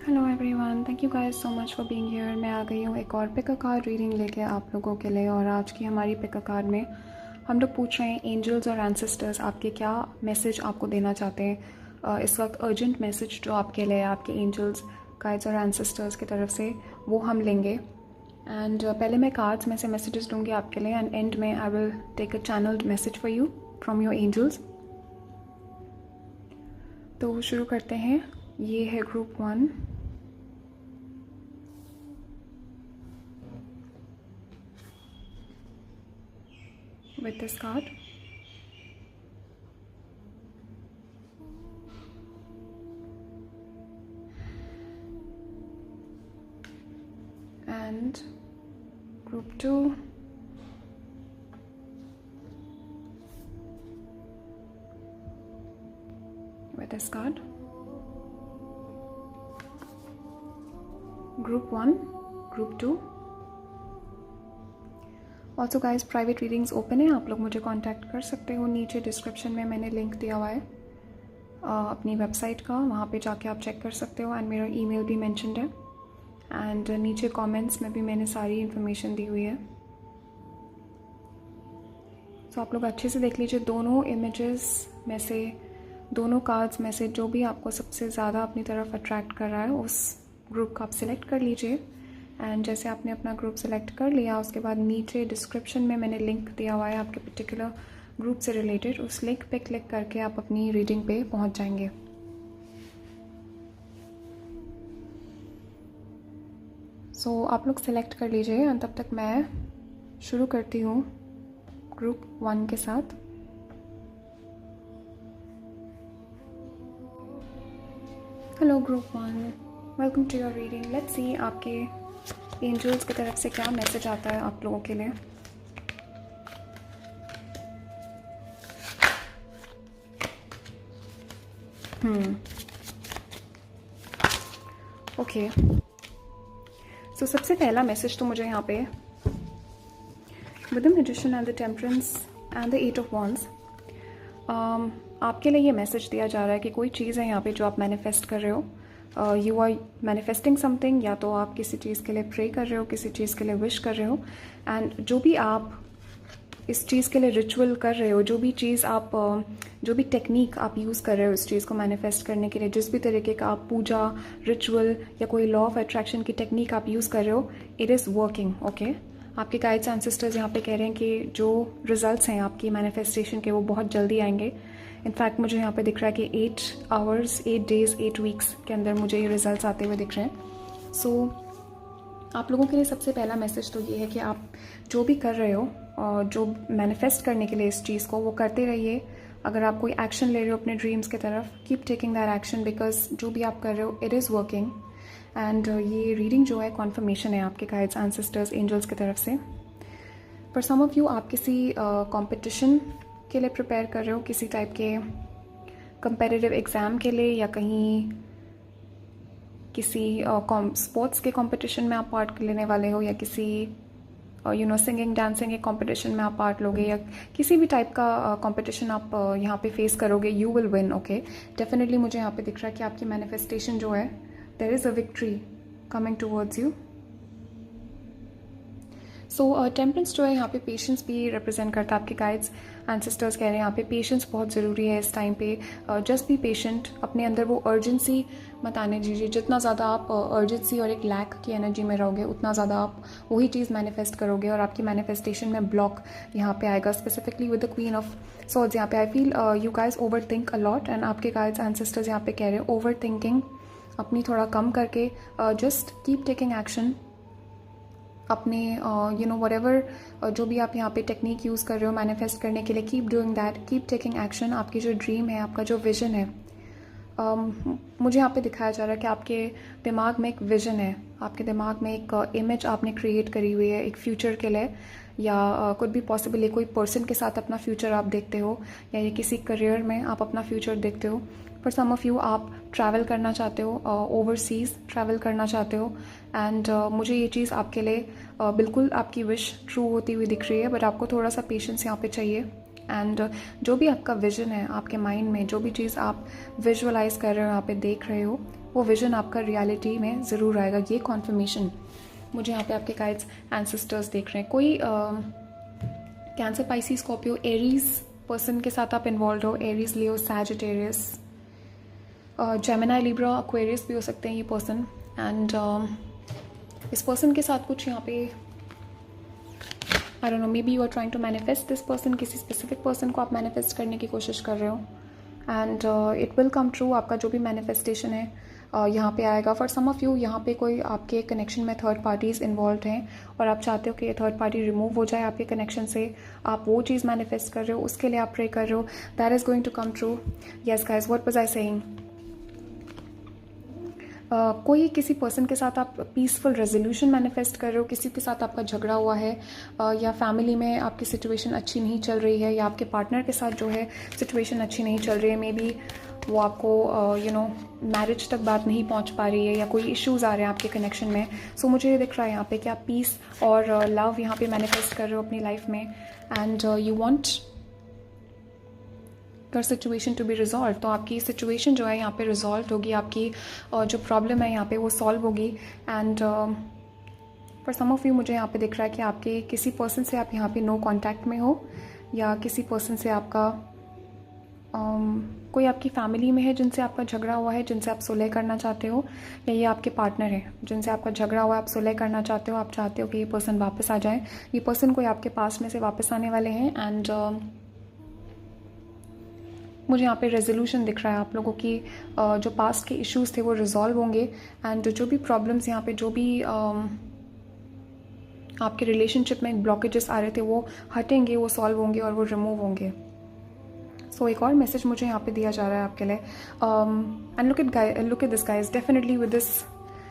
Hello everyone, thank you guys so much for being here. मैं आ गई हूँ एक और पिक अ कार्ड रीडिंग लेके आप लोगों के लिए। और आज की हमारी पिक अ कार्ड में हम लोग पूछ रहे हैं एंजल्स और एंसेस्टर्स आपके क्या मैसेज आपको देना चाहते हैं इस वक्त। अर्जेंट मैसेज जो आपके लिए आपके एंजल्स, गाइड्स और एंसेस्टर्स की तरफ से, वो हम लेंगे। एंड पहले मैं कार्ड्स में से मैसेजेस दूँगी आपके लिए एंड एंड में I will take a channelled message for you from your angels. तो शुरू करते हैं। ये है group 1। with this card. And group 2. with this card. Group 1, group 2. Also guys private readings open है, आप लोग मुझे कांटेक्ट कर सकते हो। नीचे डिस्क्रिप्शन में मैंने लिंक दिया हुआ है अपनी वेबसाइट का, वहाँ पे जाके आप चेक कर सकते हो। एंड मेरा ईमेल भी मेंशन्ड है एंड नीचे कमेंट्स में भी मैंने सारी इन्फॉर्मेशन दी हुई है। तो आप लोग अच्छे से देख लीजिए। दोनों इमेजेस में से, दोनों कार्ड्स में से जो भी आपको सबसे ज़्यादा अपनी तरफ अट्रैक्ट कर रहा है उस ग्रुप का आप सिलेक्ट कर लीजिए। एंड जैसे आपने अपना ग्रुप सेलेक्ट कर लिया, उसके बाद नीचे डिस्क्रिप्शन में मैंने लिंक दिया हुआ है आपके पर्टिकुलर ग्रुप से रिलेटेड। उस लिंक पे क्लिक करके आप अपनी रीडिंग पे पहुंच जाएंगे। सो आप लोग सेलेक्ट कर लीजिए और तब तक मैं शुरू करती हूँ ग्रुप 1 के साथ। Hello group 1, welcome to your reading. Let's see आपके एंजल्स की तरफ से क्या मैसेज आता है आप लोगों के लिए। ओके, सो सबसे पहला मैसेज तो मुझे यहाँ पे with the magician and the temperance and the 8 of wands आपके लिए ये मैसेज दिया जा रहा है कि कोई चीज़ है यहाँ पे जो आप मैनिफेस्ट कर रहे हो। यू आर मैनिफेस्टिंग समथिंग, या तो आप किसी चीज़ के लिए प्रे कर रहे हो, किसी चीज़ के लिए विश कर रहे हो। एंड जो भी आप इस चीज़ के लिए रिचुअल कर रहे हो, जो भी चीज़ आप जो भी टेक्निक आप यूज़ कर रहे हो इस चीज़ को मैनिफेस्ट करने के लिए, जिस भी तरीके का आप पूजा, रिचुअल या कोई लॉ ऑफ अट्रैक्शन की टेक्निक आप यूज़ कर रहे हो, इट इज़ वर्किंग। ओके, आपके गाइड्स एंसेस्टर्स यहाँ पे कह रहे हैं कि जो रिजल्ट्स हैं आपकी मैनिफेस्टेशन के वो बहुत जल्दी आएंगे। इनफैक्ट मुझे यहाँ पे दिख रहा है कि 8 आवर्स, 8 डेज़, 8 वीक्स के अंदर मुझे ये रिजल्ट्स आते हुए दिख रहे हैं। सो आप लोगों के लिए सबसे पहला मैसेज तो ये है कि आप जो भी कर रहे हो और जो मैनिफेस्ट करने के लिए इस चीज़ को, वो करते रहिए। अगर आप कोई एक्शन ले रहे हो अपने ड्रीम्स की तरफ, keep taking that action, because जो भी आप कर रहे हो इट इज़ वर्किंग। एंड ये रीडिंग जो है कॉन्फर्मेशन है आपके गाइड्स, एंसेस्टर्स, एंजल्स की तरफ से। फॉर सम ऑफ यू आप किसी कॉम्पिटिशन के लिए प्रिपेयर कर रहे हो, किसी टाइप के कंपेटिटिव एग्ज़ाम के लिए, या कहीं किसी स्पोर्ट्स के कंपटीशन में आप पार्ट लेने वाले हो, या किसी सिंगिंग डांसिंग के कंपटीशन में आप पार्ट लोगे, या किसी भी टाइप का कंपटीशन आप यहाँ पे फेस करोगे, you will win. Okay, definitely मुझे यहाँ पे दिख रहा है कि आपकी मैनिफेस्टेशन जो है, there is a victory coming towards you. So temperance जो है यहाँ पे पेशेंस भी रिप्रेजेंट करता है। आपके गाइड्स एंसेस्टर्स कह रहे हैं यहाँ पे पेशेंस बहुत ज़रूरी है इस टाइम पे। जस्ट बी पेशेंट, अपने अंदर वो अर्जेंसी मत आने दीजिए। जितना ज़्यादा आप अर्जेंसी और एक लैक की एनर्जी में रहोगे, उतना ज़्यादा आप वही चीज़ मैनिफेस्ट करोगे और आपकी मैनिफेस्टेशन में ब्लॉक यहाँ पे आएगा। Specifically with the queen of swords यहाँ पे I feel you guys over think a lot. And आपके गाइड्स एंसेस्टर्स यहाँ पे कह रहे हैं ओवर थिंकिंग अपनी थोड़ा कम करके जस्ट कीप टेकिंग एक्शन। अपने व्हाटएवर जो भी आप यहाँ पे टेक्निक यूज़ कर रहे हो मैनिफेस्ट करने के लिए, keep doing that, keep taking action. आपकी जो ड्रीम है, आपका जो विजन है, मुझे यहाँ पे दिखाया जा रहा है कि आपके दिमाग में एक विजन है, आपके दिमाग में एक इमेज आपने क्रिएट करी हुई है एक फ्यूचर के लिए, या कुछ भी पॉसिबल है कोई पर्सन के साथ अपना फ्यूचर आप देखते हो, या ये किसी करियर में आप अपना फ्यूचर देखते हो। फॉर सम ऑफ़ यू आप ट्रैवल करना चाहते हो, ओवरसीज़ ट्रैवल करना चाहते हो। एंड मुझे ये चीज़ आपके लिए बिल्कुल आपकी विश ट्रू होती हुई दिख रही है, बट आपको थोड़ा सा पेशेंस यहाँ पे चाहिए। एंड जो भी आपका विजन है आपके माइंड में, जो भी चीज़ आप विजुअलाइज कर रहे हो, यहाँ पे देख रहे हो, वो विजन आपका रियलिटी में ज़रूर आएगा। ये कॉन्फर्मेशन मुझे यहाँ पे आपके गाइड्स एंसेस्टर्स देख रहे हैं। कोई cancer, Pisces, Scorpio, Aries person के साथ आप इन्वॉल्व हो। एरीज, लियो, सैजिटेरियस, जेमिनी, लिब्रा, एक्वेरियस भी हो सकते हैं ये पर्सन। एंड इस पर्सन के साथ कुछ यहाँ पे I don't know, maybe you are trying to manifest this person. किसी स्पेसिफिक पर्सन को आप मैनिफेस्ट करने की कोशिश कर रहे हो and it will come true. आपका जो भी मैनिफेस्टेशन है यहाँ पे आएगा। फॉर सम ऑफ यू यहाँ पे कोई आपके कनेक्शन में थर्ड पार्टीज़ इन्वॉल्व हैं और आप चाहते हो कि ये थर्ड पार्टी रिमूव हो जाए आपके कनेक्शन से। आप वो चीज़ मैनिफेस्ट कर रहे हो, उसके लिए आप प्रे कर रहे हो। That is going to come true. Yes guys, what was I saying. कोई किसी पर्सन के साथ आप पीसफुल रेजोल्यूशन मैनिफेस्ट कर रहे हो। किसी के साथ आपका झगड़ा हुआ है या फैमिली में आपकी सिचुएशन अच्छी नहीं चल रही है, या आपके पार्टनर के साथ जो है सिचुएशन अच्छी नहीं चल रही है। मे बी वो आपको मैरिज तक बात नहीं पहुंच पा रही है, या कोई इश्यूज़ आ रहे हैं आपके कनेक्शन में। सो मुझे ये दिख रहा है यहाँ पे कि आप पीस और लव यहाँ पे मैनिफेस्ट कर रहे हो अपनी लाइफ में and you want your situation to be resolve. तो आपकी सिचुएशन जो है यहाँ पे रिजॉल्व होगी, आपकी जो प्रॉब्लम है यहाँ पे वो सॉल्व होगी। And for some of you मुझे यहाँ पे दिख रहा है कि आपके किसी पर्सन से आप यहाँ पे नो कांटेक्ट में हो, या किसी पर्सन से आपका कोई आपकी फैमिली में है जिनसे आपका झगड़ा हुआ है, जिनसे आप सुलह करना चाहते हो, या ये आपके पार्टनर है जिनसे आपका झगड़ा हुआ है, आप सुलह करना चाहते हो। आप चाहते हो कि ये पर्सन वापस आ जाए। ये पर्सन कोई आपके पास में से वापस आने वाले हैं एंड मुझे यहाँ पे रेजोल्यूशन दिख रहा है। आप लोगों की जो पास्ट के इश्यूज़ थे वो रिजॉल्व होंगे एंड जो भी प्रॉब्लम्स यहाँ पे जो भी आपके रिलेशनशिप में ब्लॉकेजेस आ रहे थे वो हटेंगे, वो सॉल्व होंगे और वो रिमूव होंगे। सो एक और मैसेज मुझे यहाँ पे दिया जा रहा है आपके लिए। And look at this guys, definitely with this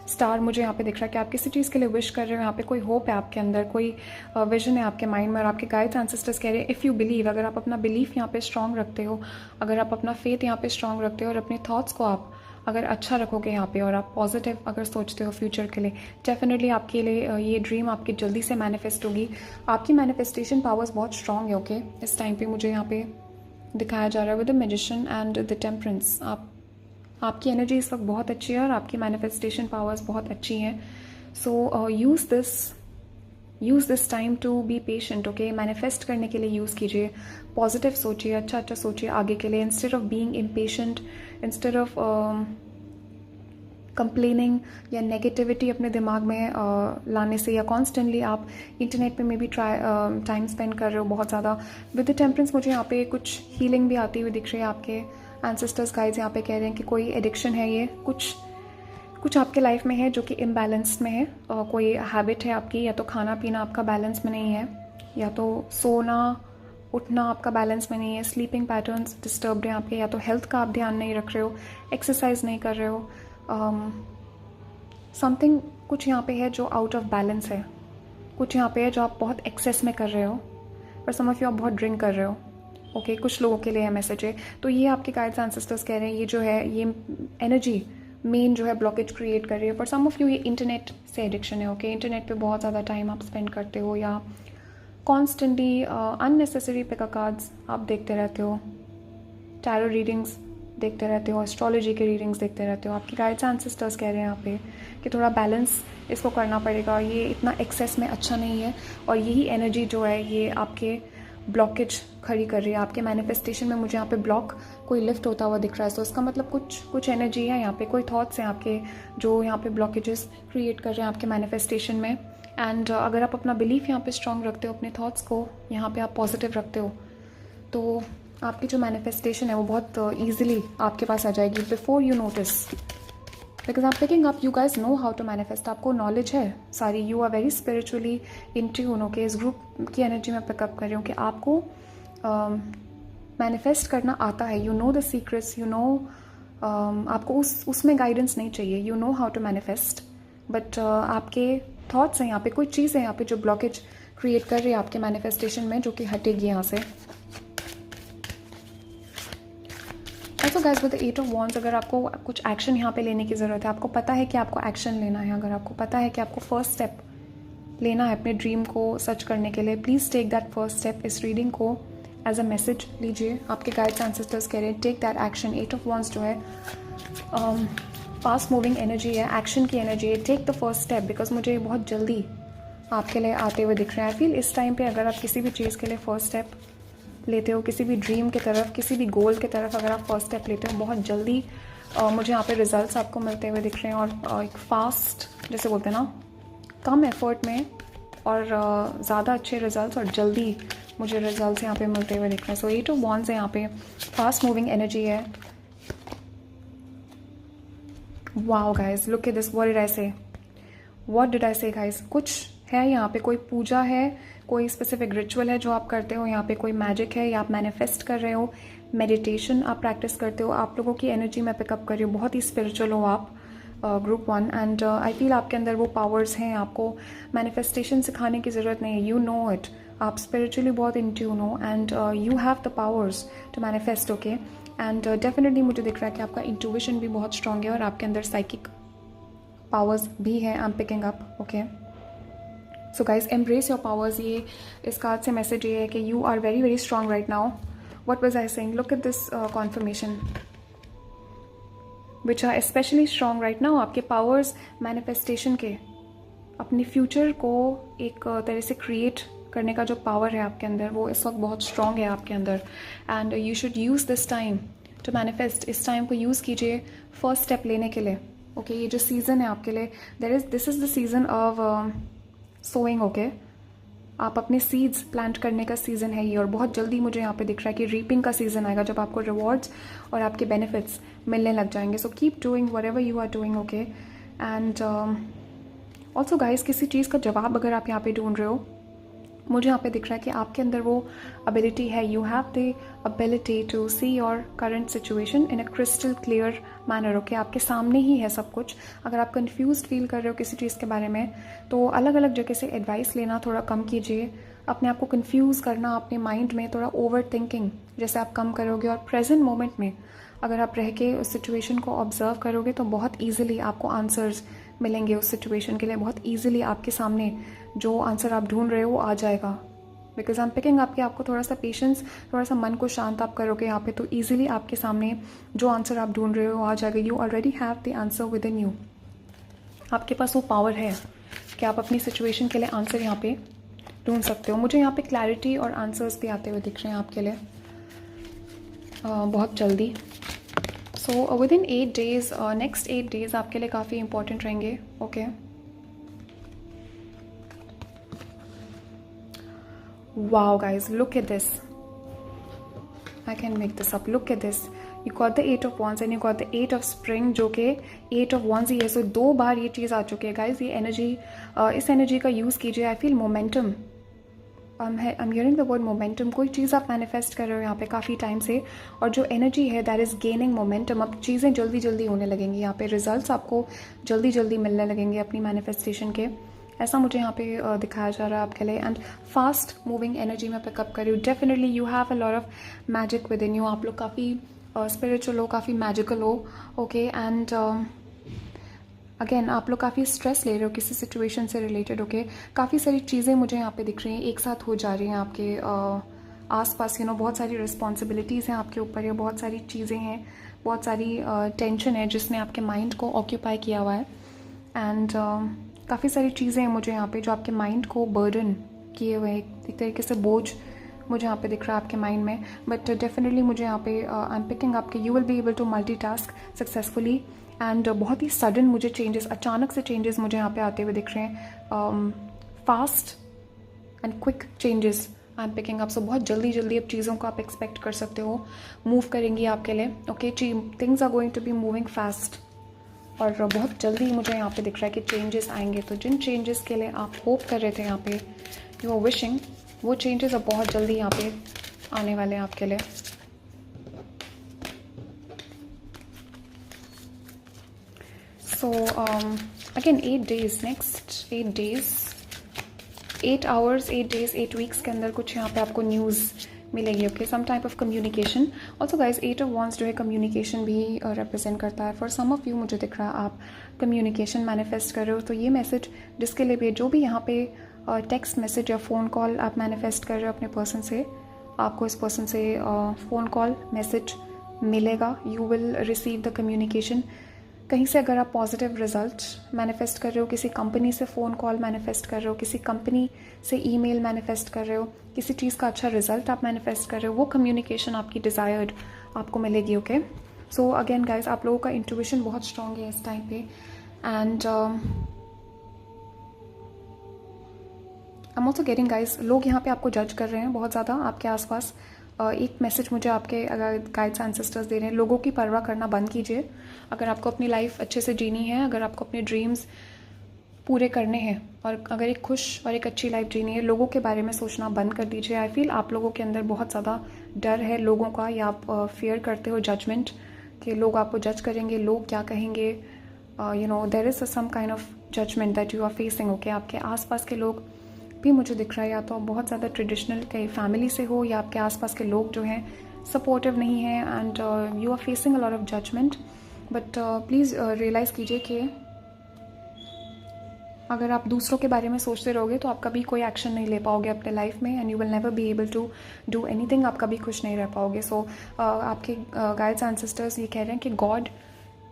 star मुझे यहाँ पे दिख रहा है कि आप किसी चीज़ के लिए विश कर रहे हो। यहाँ पे कोई होप है आपके अंदर, कोई विजन है आपके माइंड में और आपके गाइड्स एंसेस्टर्स कह रहे हैं इफ़ यू बिलीव, अगर आप अपना बिलीफ यहाँ पे स्ट्रॉन्ग रखते हो, अगर आप अपना फेथ यहाँ पे स्ट्रॉन्ग रखते हो और अपने थॉट्स को आप अगर अच्छा रखोगे यहाँ पे और आप पॉजिटिव अगर सोचते हो फ्यूचर के लिए, डेफिनेटली आपके लिए ये ड्रीम आपकी जल्दी से मैनिफेस्ट होगी। आपकी मैनिफेस्टेशन पावर्स बहुत स्ट्रॉन्ग है। ओके, इस टाइम पे मुझे यहाँ पे दिखाया जा रहा है with the magician and the temperance. आपकी एनर्जी इस वक्त बहुत अच्छी है और आपकी मैनिफेस्टेशन पावर्स बहुत अच्छी हैं। So use this time to be patient. Okay, manifest करने के लिए यूज़ कीजिए, पॉजिटिव सोचिए, अच्छा सोचिए आगे के लिए, instead of being impatient, instead of complaining या नेगेटिविटी अपने दिमाग में लाने से, या कॉन्स्टेंटली आप इंटरनेट पे में भी टाइम स्पेंड कर रहे हो बहुत ज़्यादा। विद द टेम्परेंस मुझे यहाँ पे कुछ हीलिंग भी आती हुई दिख रही है। आपके एंसेस्टर्स गाइड्स यहाँ पे कह रहे हैं कि कोई एडिक्शन है, ये कुछ आपके लाइफ में है जो कि इम्बैलेंस में है। कोई हैबिट है आपकी, या तो खाना पीना आपका बैलेंस में नहीं है, या तो सोना उठना आपका बैलेंस में नहीं है, स्लीपिंग पैटर्न्स डिस्टर्ब्ड हैं आपके, या तो हेल्थ का आप ध्यान नहीं रख रहे हो, एक्सरसाइज नहीं कर रहे हो, समथिंग कुछ यहाँ पे है जो आउट ऑफ बैलेंस है, कुछ यहाँ पे है जो आप बहुत एक्सेस में कर रहे हो, पर सम ऑफ यू आप बहुत ड्रिंक कर रहे हो। ओके, कुछ लोगों के लिए है मैसेज है। तो ये आपके गाइड्स एंसेस्टर्स कह रहे हैं ये जो है ये एनर्जी मेन जो है ब्लॉकेज क्रिएट कर रही है। फॉर सम ऑफ यू ये इंटरनेट से एडिक्शन है। ओके, इंटरनेट पे बहुत ज़्यादा टाइम आप स्पेंड करते हो, या कॉन्स्टेंटली अननेसेसरी पिकअप कार्ड्स आप देखते रहते हो, टैरो रीडिंग्स देखते रहते हो, एस्ट्रोलॉजी के रीडिंग्स देखते रहते हो। आपके गाइड्स एंसेस्टर्स कह रहे हैं यहाँ पे कि थोड़ा बैलेंस इसको करना पड़ेगा, ये इतना एक्सेस में अच्छा नहीं है, और यही एनर्जी जो है ये आपके ब्लॉकेज खड़ी कर रही है। आपके मैनिफेस्टेशन में मुझे यहाँ पे ब्लॉक कोई लिफ्ट होता हुआ दिख रहा है। तो इसका मतलब कुछ एनर्जी है यहाँ पे, कोई थॉट्स हैं आपके जो यहाँ पे ब्लॉकेजेस क्रिएट कर रहे हैं आपके मैनिफेस्टेशन में। एंड अगर आप अपना बिलीफ यहाँ पे स्ट्रॉन्ग रखते हो, अपने थॉट्स को यहाँ पे आप पॉजिटिव रखते हो, तो आपकी जो मैनिफेस्टेशन है वो बहुत ईजिली आपके पास आ जाएगी बिफोर यू नोटिस, बिकॉज आप picking up, you guys know how to manifest, आपको नॉलेज है सारी, you are very spiritually in tune. Okay, इस ग्रुप की एनर्जी में पिकअप कर रही हूँ कि आपको मैनिफेस्ट करना आता है, you know the secrets, you know आपको उसमें गाइडेंस नहीं चाहिए, you know how to manifest, but आपके थॉट्स हैं यहाँ पे, कोई चीज़ है यहाँ पे जो ब्लॉकेज क्रिएट कर रही है आपके मैनिफेस्टेशन में, जो कि हटेगी यहाँ से। ऐसा guys with the 8 of wands, अगर आपको कुछ एक्शन यहाँ पे लेने की ज़रूरत है, आपको पता है कि आपको एक्शन लेना है, अगर आपको पता है कि आपको फर्स्ट स्टेप लेना है अपने ड्रीम को सच करने के लिए, please take that first step. इस रीडिंग को एज अ मैसेज लीजिए, आपके गाइड्स एंसेस्टर्स कह रहे हैं take that action. 8 of wands जो है फास्ट मूविंग एनर्जी है, एक्शन की एनर्जी है, take the first step, because मुझे बहुत जल्दी आपके लिए आते हुए दिख रहे हैं। आई फील इस टाइम पे अगर आप किसी भी चीज़ के लिए फ़र्स्ट स्टेप लेते हो, किसी भी ड्रीम की तरफ, किसी भी गोल की तरफ अगर आप फर्स्ट स्टेप लेते हो, बहुत जल्दी मुझे यहाँ पे रिजल्ट्स आपको मिलते हुए दिख रहे हैं। और एक फास्ट, जैसे बोलते हैं ना, कम एफर्ट में और ज़्यादा अच्छे रिजल्ट्स और जल्दी मुझे रिजल्ट्स यहाँ पे मिलते हुए दिख रहे हैं। सो 8 ऑफ वॉन्ड्स है यहाँ पे, फास्ट मूविंग एनर्जी है। Wow guys, look at this, what did I से गाइस? कुछ है यहाँ पे, कोई पूजा है, कोई स्पेसिफिक रिचुअल है जो आप करते हो, यहाँ पे कोई मैजिक है या आप मैनिफेस्ट कर रहे हो, मेडिटेशन आप प्रैक्टिस करते हो। आप लोगों की एनर्जी मैं पिकअप कर रही हूँ, बहुत ही स्पिरिचुअल हो आप, ग्रुप 1। एंड आई फील आपके अंदर वो पावर्स हैं, आपको मैनिफेस्टेशन सिखाने की ज़रूरत नहीं है, यू नो इट। आप स्पिरिचुअली बहुत इन ट्यून हो and you have the powers to manifest, okay. And definitely मुझे दिख रहा है कि आपका इंट्यूशन भी बहुत स्ट्रांग है और आपके अंदर साइकिक पावर्स भी है, I am picking up, okay. So guys, embrace your powers. ये इस कार्ड से मैसेज ये है कि you are very very strong right now. What was I saying? Look at this confirmation, which are specially strong right now. आपके powers manifestation के, अपने future को एक तरह से क्रिएट करने का जो पावर है आपके अंदर, वो इस वक्त बहुत स्ट्रांग है आपके अंदर। And you should use this time to manifest. इस टाइम को यूज़ कीजिए फर्स्ट स्टेप लेने के लिए, ओके। ये जो सीज़न है आपके लिए, this is the season of sowing, okay. आप अपने सीड्स प्लांट करने का सीज़न है ये, और बहुत जल्दी मुझे यहाँ पे दिख रहा है कि रीपिंग का सीज़न आएगा, जब आपको रिवॉर्ड्स और आपके बेनिफिट्स मिलने लग जाएंगे। So keep doing whatever you are doing, okay. And also guys, किसी चीज़ का जवाब अगर आप यहाँ पे ढूंढ रहे हो, मुझे यहाँ पे दिख रहा है कि आपके अंदर वो एबिलिटी है, you have the ability to see your current situation in a crystal clear manner, okay. आपके सामने ही है सब कुछ। अगर आप कंफ्यूज फील कर रहे हो किसी चीज़ के बारे में, तो अलग अलग जगह से एडवाइस लेना थोड़ा कम कीजिए। अपने आप को कंफ्यूज करना, अपने माइंड में थोड़ा ओवर थिंकिंग जैसे आप कम करोगे, और प्रेजेंट मोमेंट में अगर आप रह के उस सिचुएशन को ऑब्जर्व करोगे, तो बहुत ईजिली आपको आंसर्स मिलेंगे उस सिचुएशन के लिए। बहुत ईजिली आपके सामने जो आंसर आप ढूंढ रहे हो आ जाएगा, बिकॉज आई एम पिकिंग आपके, आपको थोड़ा सा पेशेंस, थोड़ा सा मन को शांत आप करोगे यहाँ पे, तो ईजिली आपके सामने जो आंसर आप ढूंढ रहे हो आ जाएगा। You already have the answer with in you. आपके पास वो पावर है कि आप अपनी सिचुएशन के लिए आंसर यहाँ पे ढूंढ सकते हो। मुझे यहाँ पे क्लैरिटी और आंसर्स भी आते हुए दिख रहे हैं आपके लिए बहुत जल्दी। So with in 8 days, next 8 days आपके लिए काफ़ी इंपॉर्टेंट रहेंगे, okay. Wow guys, look at this. I can make this up. Look at this. You got the 8 of Wands and you got the 8 of Spring, जो कि 8 of Wands ही है। सो 2 बार ये चीज़ आ चुकी है गाइज। ये एनर्जी, इस एनर्जी का यूज़ कीजिए। I feel momentum, I am hearing the word momentum. कोई चीज़ आप मैनिफेस्ट कर रहे हो यहाँ पे काफ़ी टाइम से, और जो एनर्जी है दैट इज़ गेनिंग मोमेंटम। अब चीज़ें जल्दी जल्दी होने लगेंगी यहाँ पे, रिजल्ट्स आपको जल्दी जल्दी मिलने लगेंगे अपनी मैनिफेस्टेशन के, ऐसा मुझे यहाँ पे दिखाया जा रहा है आपके लिए। एंड फास्ट मूविंग एनर्जी में पिकअप कर रही हूँ। Definitely you have a lot of magic with in you. आप लोग काफ़ी स्पिरिचुअल हो, काफ़ी मैजिकल हो, ओके। एंड अगेन आप लोग काफ़ी स्ट्रेस ले रहे हो किसी सिचुएशन से रिलेटेड, ओके। काफ़ी सारी चीज़ें मुझे यहाँ पे दिख रही हैं एक साथ हो जा रही हैं आपके आसपास, बहुत सारी रिस्पॉन्सिबिलिटीज़ हैं आपके ऊपर, या बहुत सारी चीज़ें हैं, बहुत सारी टेंशन है जिसने आपके माइंड को ऑक्यूपाई किया हुआ है। एंड काफ़ी सारी चीज़ें हैं मुझे यहाँ पे जो आपके माइंड को बर्डन किए हुए, एक तरीके से बोझ मुझे यहाँ पे दिख रहा है आपके माइंड में। बट डेफिनेटली मुझे यहाँ पे आई एम पिकिंग अप कि you will be able to multitask successfully. And बहुत ही सडन मुझे चेंजेस, अचानक से चेंजेस मुझे यहाँ पे आते हुए दिख रहे हैं, fast and quick changes I am picking up. So बहुत जल्दी जल्दी अब चीज़ों को आप एक्सपेक्ट कर सकते हो, मूव करेंगी आपके लिए, okay. Things are going to be moving fast, और बहुत जल्दी मुझे यहाँ पे दिख रहा है कि चेंजेस आएंगे। तो जिन चेंजेस के लिए आप होप कर रहे थे यहाँ पे, यू आर विशिंग, वो चेंजेस अब बहुत जल्दी यहाँ पे आने वाले हैं आपके लिए। So again 8 days, next 8 days, 8 hours, 8 days, 8 weeks के अंदर कुछ यहाँ पे आपको न्यूज़ मिलेगी, okay. Some type of communication. Also guys 8 of wands जो है कम्युनिकेशन भी रिप्रेजेंट करता है। फॉर सम ऑफ यू मुझे दिख रहा है आप कम्युनिकेशन मैनिफेस्ट कर रहे हो, तो ये मैसेज जिसके लिए भी, जो भी यहाँ पे टेक्स्ट मैसेज या फ़ोन कॉल आप मैनिफेस्ट कर रहे हो अपने पर्सन से, आपको इस पर्सन से फ़ोन कॉल मैसेज मिलेगा। You will receive the communication कहीं से अगर आप पॉजिटिव रिजल्ट मैनिफेस्ट कर रहे हो, किसी कंपनी से फ़ोन कॉल मैनिफेस्ट कर रहे हो, किसी कंपनी से ईमेल मैनिफेस्ट कर रहे हो, किसी चीज़ का अच्छा रिजल्ट आप मैनिफेस्ट कर रहे हो, वो कम्युनिकेशन आपकी डिज़ायर्ड आपको मिलेगी। ओके, सो अगेन गाइज, आप लोगों का इंट्यूशन बहुत स्ट्रांग है इस टाइम पे। And I am also getting guys, लोग यहाँ पे आपको जज कर रहे हैं बहुत ज़्यादा आपके आसपास। एक मैसेज मुझे आपके अगर गाइड्स एंड सिस्टर्स दे रहे हैं, लोगों की परवाह करना बंद कीजिए। अगर आपको अपनी लाइफ अच्छे से जीनी है, अगर आपको अपने ड्रीम्स पूरे करने हैं और अगर एक खुश और एक अच्छी लाइफ जीनी है, लोगों के बारे में सोचना बंद कर दीजिए। आई फील आप लोगों के अंदर बहुत ज़्यादा डर है लोगों का, या आप फेयर करते हो जजमेंट, कि लोग आपको जज करेंगे, लोग क्या कहेंगे। You know, there is some kind of judgement that you are facing. Okay, आपके आसपास के लोग भी मुझे दिख रहा है, या तो आप बहुत ज़्यादा ट्रेडिशनल कहीं फैमिली से हो, या आपके आसपास के लोग जो हैं सपोर्टिव नहीं हैं, and you are facing a lot of judgement. But please realise कीजिए कि अगर आप दूसरों के बारे में सोचते रहोगे तो आप कभी कोई एक्शन नहीं ले पाओगे अपने लाइफ में, and you will never be able to do anything. आप कभी खुश नहीं रह पाओगे। सो आपके गाइड्स एंड सिस्टर्स ये कह रहे हैं कि गॉड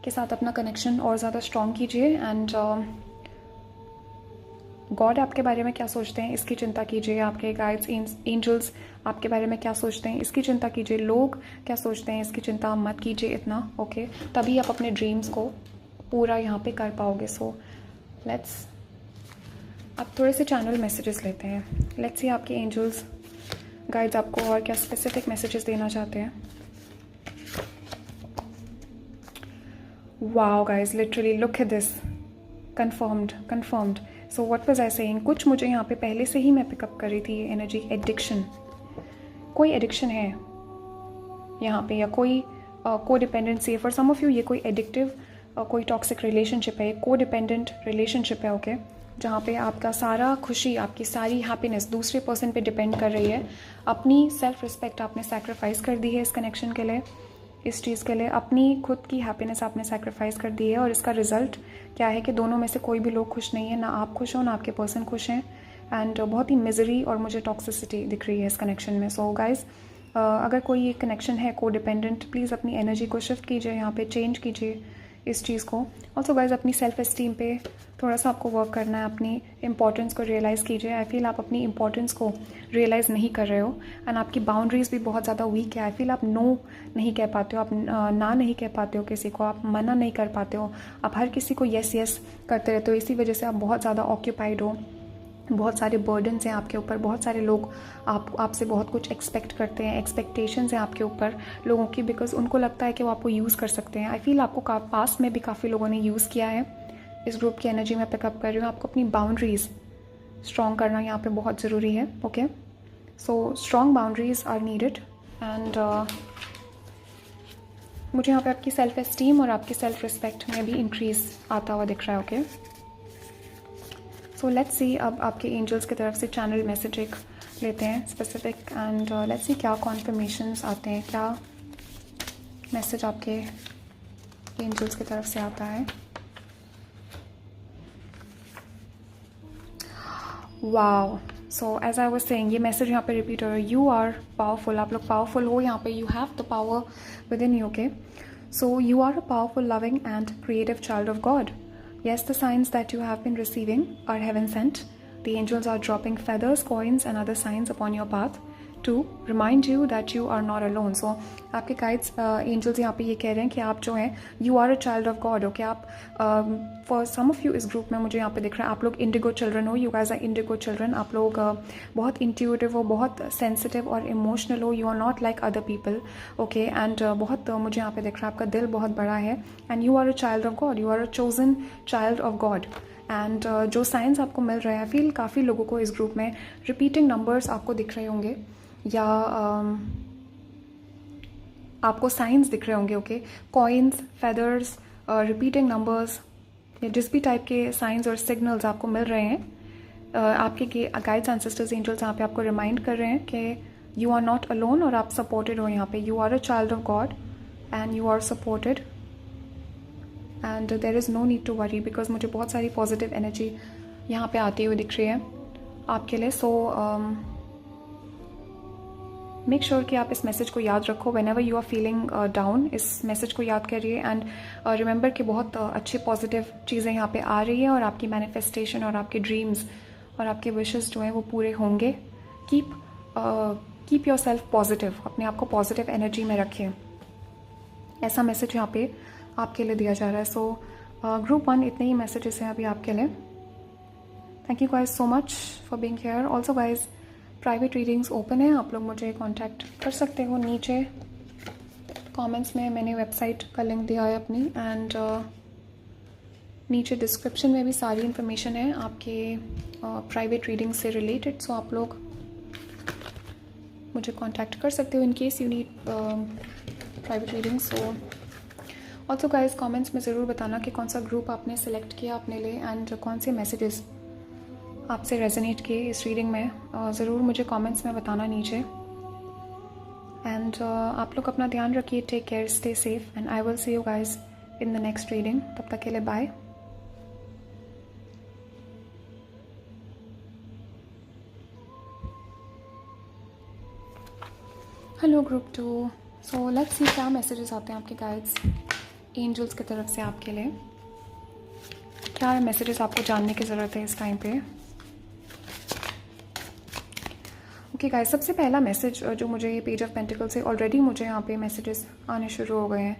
के साथ अपना कनेक्शन और ज़्यादा स्ट्रॉन्ग कीजिए, एंड गॉड आपके बारे में क्या सोचते हैं इसकी चिंता कीजिए। आपके गाइड्स एंजल्स आपके बारे में क्या सोचते हैं इसकी चिंता कीजिए। लोग क्या सोचते हैं इसकी चिंता मत कीजिए इतना। ओके, तभी आप अपने ड्रीम्स को पूरा यहाँ पे कर पाओगे। सो लेट्स आप थोड़े से चैनल मैसेजेस लेते हैं। लेट्स सी आपके एंजल्स गाइड्स आपको और क्या स्पेसिफिक मैसेजेस देना चाहते हैं। Wow guys, literally look at this, confirmed. So what was I saying, कुछ मुझे यहाँ पे पहले से ही मैं पिकअप कर रही थी ये एनर्जी। एडिक्शन, कोई एडिक्शन है यहाँ पे, या कोई को डिपेंडेंसी है फॉर सम ऑफ यू। ये कोई एडिक्टिव कोई टॉक्सिक रिलेशनशिप है, को डिपेंडेंट रिलेशनशिप है। ओके, जहाँ पे आपका सारा खुशी, आपकी सारी हैप्पीनेस दूसरे पर्सन पे डिपेंड कर रही है। अपनी सेल्फ रिस्पेक्ट आपने सैक्रिफाइस कर दी है इस कनेक्शन के लिए, इस चीज़ के लिए। अपनी खुद की हैप्पीनेस आपने सैक्रिफाइस कर दी है, और इसका रिजल्ट क्या है कि दोनों में से कोई भी लोग खुश नहीं है, ना आप खुश हो ना आपके पर्सन खुश हैं, एंड बहुत ही मिजरी और मुझे टॉक्सिसिटी दिख रही है इस कनेक्शन में। सो गाइज, अगर कोई ये कनेक्शन है को डिपेंडेंट, प्लीज़ अपनी एनर्जी को शिफ्ट कीजिए, यहाँ पे चेंज कीजिए इस चीज़ को। ऑल्सो गाइज, अपनी सेल्फ एस्टीम पे थोड़ा सा आपको वर्क करना है, अपनी इंपॉर्टेंस को रियलाइज़ कीजिए। आई फील आप अपनी इंपॉर्टेंस को रियलाइज़ नहीं कर रहे हो, एंड आपकी बाउंड्रीज भी बहुत ज़्यादा वीक है। आई फील आप नो नहीं कह पाते हो, आप ना नहीं कह पाते हो किसी को, आप मना नहीं कर पाते हो, आप हर किसी को येस येस करते रहते हो। इसी वजह से आप बहुत ज़्यादा ऑक्यूपाइड हो, बहुत सारे बर्डन्स हैं आपके ऊपर, बहुत सारे लोग आपसे बहुत कुछ एक्सपेक्ट करते हैं, एक्सपेक्टेशंस हैं आपके ऊपर लोगों की, बिकॉज उनको लगता है कि वो आपको यूज़ कर सकते हैं। आई फील आपको पास्ट में भी काफ़ी लोगों ने यूज़ किया है। इस ग्रुप की एनर्जी में पिकअप कर रही हूँ। आपको अपनी बाउंड्रीज स्ट्रॉन्ग करना यहाँ पे बहुत ज़रूरी है। Okay, so strong boundaries are needed, and मुझे यहाँ पे आपकी सेल्फ एस्टीम और आपकी सेल्फ रिस्पेक्ट में भी इंक्रीज आता हुआ दिख रहा है। ओके, सो लेट्स सी अब आपके एंजल्स की तरफ से चैनल मैसेज एक लेते हैं स्पेसिफिक, एंड लेट्स सी क्या कॉन्फर्मेशंस आते हैं, क्या मैसेज आपके एंजल्स की तरफ से आता है। Wow, so as I was saying, ये मैसेज यहाँ पे रिपीट हो रहा है। यू आर पावरफुल, आप लोग पावरफुल हो यहाँ पे, you have the power within you. Okay, so you are a powerful, loving and creative child of God. Yes, the signs that you have been receiving are heaven sent. The angels are dropping feathers, coins and other signs upon your path to remind you that you are not alone. So आपके guides angels यहाँ पे ये कह रहे हैं कि आप जो हैं, you are a child of God. Okay, आप for some of you इस ग्रुप में मुझे यहाँ पे दिख रहा है आप लोग इंडिगो चिल्ड्रन हो। You guys are indigo children. आप लोग बहुत इंट्यूटिव हो, बहुत सेंसिटिव और इमोशनल हो। You are not like other people. Okay, and बहुत मुझे यहाँ पे दिख रहा है आपका दिल बहुत बड़ा है, and you are a child of God. You are a chosen child of God. And जो साइंस आपको मिल रहे हैं, आई फील काफ़ी लोगों को इस ग्रुप में रिपीटिंग नंबर्स आपको दिख रहे होंगे, या आपको साइंस दिख रहे होंगे। Okay, coins, feathers, repeating numbers, या जिस भी टाइप के साइंस और सिग्नल्स आपको मिल रहे हैं, आपके गाइड्स एंड सिस्टर्स एंजल्स यहाँ पे आपको रिमाइंड कर रहे हैं कि यू आर नॉट अलोन, और आप सपोर्टेड हो यहाँ पे। You are a child of God and you are supported, and there is no need to worry, because मुझे बहुत सारी पॉजिटिव एनर्जी यहाँ पे आती हुई दिख रही है आपके लिए। सो मेक श्योर कि आप इस मैसेज को याद रखो whenever you are feeling down. इस मैसेज को याद करिए एंड रिमेंबर कि बहुत अच्छी पॉजिटिव चीज़ें यहाँ पे आ रही है और आपकी मैनिफेस्टेशन और आपके ड्रीम्स और आपके विशेस जो हैं वो पूरे होंगे। कीप योर सेल्फ पॉजिटिव, अपने आप को पॉजिटिव एनर्जी में रखें। ऐसा मैसेज यहाँ पे आपके लिए दिया जा रहा है। सो ग्रुप 1 इतने ही मैसेजेस हैं अभी आपके लिए। Thank you guys so much for being here. Also guys private readings open है, आप लोग मुझे कांटेक्ट कर सकते हो। नीचे कमेंट्स में मैंने वेबसाइट का लिंक दिया है अपनी एंड नीचे डिस्क्रिप्शन में भी सारी इन्फॉर्मेशन है आपके प्राइवेट रीडिंग से रिलेटेड। सो आप लोग मुझे कांटेक्ट कर सकते हो in case you need private reading. So also guys comments में ज़रूर बताना कि कौन सा ग्रुप आपने सेलेक्ट किया अपने लिए एंड कौन से मैसेजेस आपसे रेजोनेट किए इस रीडिंग में। ज़रूर मुझे कमेंट्स में बताना नीचे। एंड आप लोग अपना ध्यान रखिए, take care, stay safe and I will see you guys in the next reading. तब तक के लिए bye. Hello group 2। So let's see क्या मैसेजेस आते हैं आपके गाइड्स एंजल्स की तरफ से आपके लिए। क्या मैसेजेस आपको जानने की ज़रूरत है इस टाइम पे। ओके गाइस, सबसे पहला मैसेज जो मुझे ये पेज ऑफ पेंटिकल से ऑलरेडी मुझे यहाँ पे मैसेजेस आने शुरू हो गए हैं।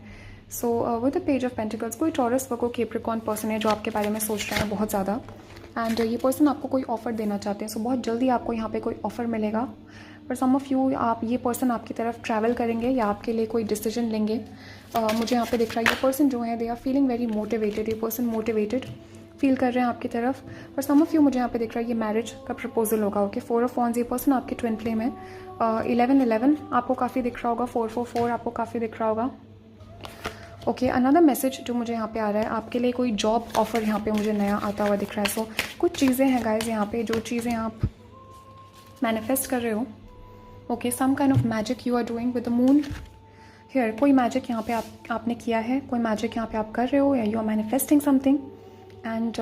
So with the page of pentacles कोई टॉरस वर्गो कैप्रिकॉर्न पर्सन है जो आपके बारे में सोच रहे हैं बहुत ज़्यादा एंड ये पर्सन आपको कोई ऑफ़र देना चाहते हैं। सो बहुत जल्दी आपको यहाँ पे कोई ऑफ़र मिलेगा। पर सम ऑफ़ यू ये पर्सन आपकी तरफ ट्रैवल करेंगे या आपके लिए कोई डिसीजन लेंगे। मुझे यहाँ पे दिख रहा है ये पर्सन जो है they are feeling very motivated. ये पर्सन मोटिवेटेड फील कर रहे हैं आपकी तरफ। और सम ऑफ यू मुझे यहाँ पे दिख रहा है ये मैरिज का प्रपोजल होगा। ओके 4 ऑफ वॉन्ड्स, ये पर्सन आपके ट्विन फ्लेम है। 11 आपको काफ़ी दिख रहा होगा। 4 आपको काफ़ी दिख रहा होगा। ओके अनदर मैसेज जो मुझे यहाँ पे आ रहा है आपके लिए कोई जॉब ऑफर यहाँ पे मुझे नया आता हुआ दिख रहा है। सो कुछ चीज़ें हैं गाइज यहाँ पे जो चीज़ें आप मैनिफेस्ट कर रहे हो। Okay some kind of magic you are doing with the moon here. कोई मैजिक यहाँ पे आपने किया है, कोई मैजिक यहाँ पे आप कर रहे हो या you are manifesting something and